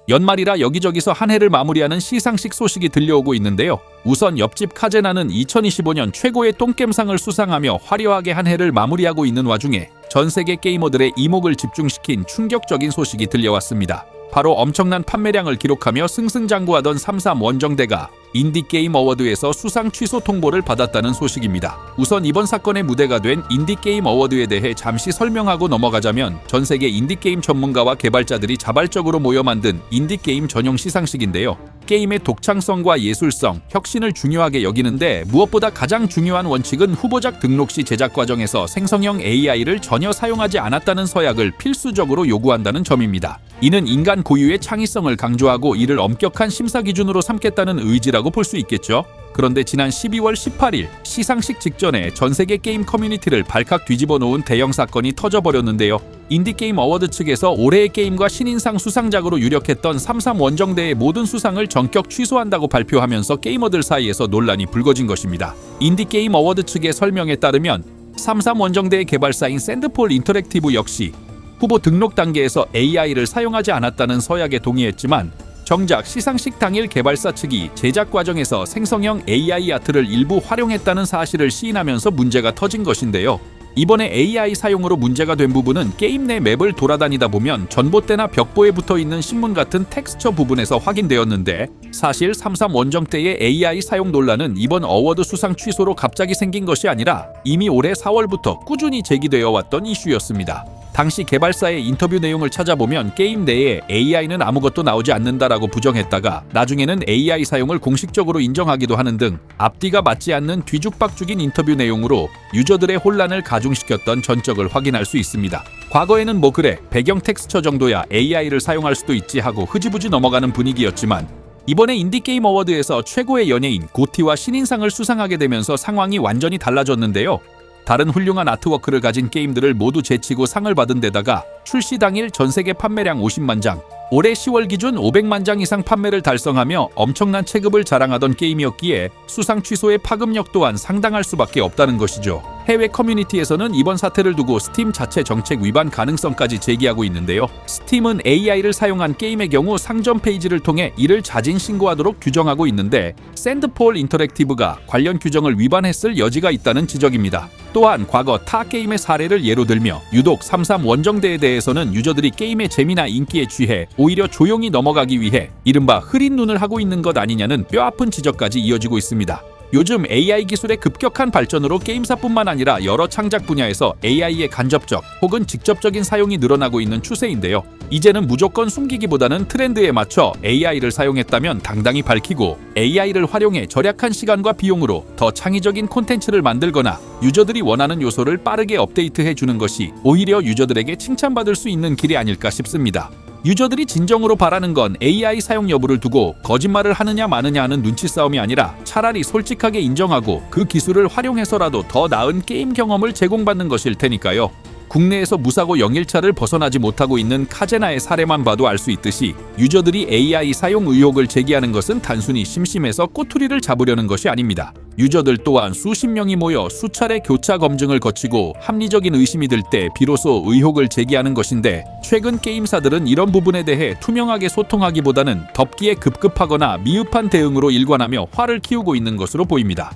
연말이라 여기저기서 한 해를 마무리하는 시상식 소식이 들려오고 있는데요. 우선 옆집 카제나는 2025년 최고의 똥겜상을 수상하며 화려하게 한 해를 마무리하고 있는 와중에 전 세계 게이머들의 이목을 집중시킨 충격적인 소식이 들려왔습니다. 바로 엄청난 판매량을 기록하며 승승장구하던 33 원정대가 인디게임 어워드에서 수상 취소 통보를 받았다는 소식입니다. 우선 이번 사건의 무대가 된 인디게임 어워드에 대해 잠시 설명하고 넘어가자면 전 세계 인디게임 전문가와 개발자들이 자발적으로 모여 만든 인디게임 전용 시상식인데요. 게임의 독창성과 예술성, 혁신을 중요하게 여기는데 무엇보다 가장 중요한 원칙은 후보작 등록 시 제작 과정에서 생성형 AI를 전혀 사용하지 않았다는 서약을 필수적으로 요구한다는 점입니다. 이는 인간 고유의 창의성을 강조하고 이를 엄격한 심사 기준으로 삼겠다는 의지라고 볼 수 있겠죠. 그런데 지난 12월 18일 시상식 직전에 전 세계 게임 커뮤니티를 발칵 뒤집어 놓은 대형 사건이 터져버렸는데요. 인디게임 어워드 측에서 올해의 게임과 신인상 수상작으로 유력했던 33 원정대의 모든 수상을 전격 취소한다고 발표하면서 게이머들 사이에서 논란이 불거진 것입니다. 인디게임 어워드 측의 설명에 따르면 33 원정대의 개발사인 샌드폴 인터랙티브 역시 후보 등록 단계에서 AI를 사용하지 않았다는 서약에 동의했지만 정작 시상식 당일 개발사 측이 제작 과정에서 생성형 AI 아트를 일부 활용했다는 사실을 시인하면서 문제가 터진 것인데요. 이번에 AI 사용으로 문제가 된 부분은 게임 내 맵을 돌아다니다 보면 전봇대나 벽보에 붙어있는 신문 같은 텍스처 부분에서 확인되었는데 사실 33 원정대의 AI 사용 논란은 이번 어워드 수상 취소로 갑자기 생긴 것이 아니라 이미 올해 4월부터 꾸준히 제기되어 왔던 이슈였습니다. 당시 개발사의 인터뷰 내용을 찾아보면 게임 내에 AI는 아무것도 나오지 않는다라고 부정했다가 나중에는 AI 사용을 공식적으로 인정하기도 하는 등 앞뒤가 맞지 않는 뒤죽박죽인 인터뷰 내용으로 유저들의 혼란을 가중시켰던 전적을 확인할 수 있습니다. 과거에는 뭐 그래 배경 텍스처 정도야 AI를 사용할 수도 있지 하고 흐지부지 넘어가는 분위기였지만 이번에 인디게임 어워드에서 최고의 연예인 고티와 신인상을 수상하게 되면서 상황이 완전히 달라졌는데요. 다른 훌륭한 아트워크를 가진 게임들을 모두 제치고 상을 받은 데다가 출시 당일 전세계 판매량 50만 장, 올해 10월 기준 500만 장 이상 판매를 달성하며 엄청난 체급을 자랑하던 게임이었기에 수상 취소의 파급력 또한 상당할 수밖에 없다는 것이죠. 해외 커뮤니티에서는 이번 사태를 두고 스팀 자체 정책 위반 가능성까지 제기하고 있는데요. 스팀은 AI를 사용한 게임의 경우 상점 페이지를 통해 이를 자진 신고하도록 규정하고 있는데 샌드폴 인터랙티브가 관련 규정을 위반했을 여지가 있다는 지적입니다. 또한 과거 타 게임의 사례를 예로 들며 유독 33 원정대에 대해서는 유저들이 게임의 재미나 인기에 취해 오히려 조용히 넘어가기 위해 이른바 흐린 눈을 하고 있는 것 아니냐는 뼈아픈 지적까지 이어지고 있습니다. 요즘 AI 기술의 급격한 발전으로 게임사뿐만 아니라 여러 창작 분야에서 AI의 간접적 혹은 직접적인 사용이 늘어나고 있는 추세인데요. 이제는 무조건 숨기기보다는 트렌드에 맞춰 AI를 사용했다면 당당히 밝히고 AI를 활용해 절약한 시간과 비용으로 더 창의적인 콘텐츠를 만들거나 유저들이 원하는 요소를 빠르게 업데이트해주는 것이 오히려 유저들에게 칭찬받을 수 있는 길이 아닐까 싶습니다. 유저들이 진정으로 바라는 건 AI 사용 여부를 두고 거짓말을 하느냐 마느냐 하는 눈치 싸움이 아니라 차라리 솔직하게 인정하고 그 기술을 활용해서라도 더 나은 게임 경험을 제공받는 것일 테니까요. 국내에서 무사고 영일차를 벗어나지 못하고 있는 카제나의 사례만 봐도 알 수 있듯이 유저들이 AI 사용 의혹을 제기하는 것은 단순히 심심해서 꼬투리를 잡으려는 것이 아닙니다. 유저들 또한 수십 명이 모여 수차례 교차 검증을 거치고 합리적인 의심이 들 때 비로소 의혹을 제기하는 것인데 최근 게임사들은 이런 부분에 대해 투명하게 소통하기보다는 덮기에 급급하거나 미흡한 대응으로 일관하며 화를 키우고 있는 것으로 보입니다.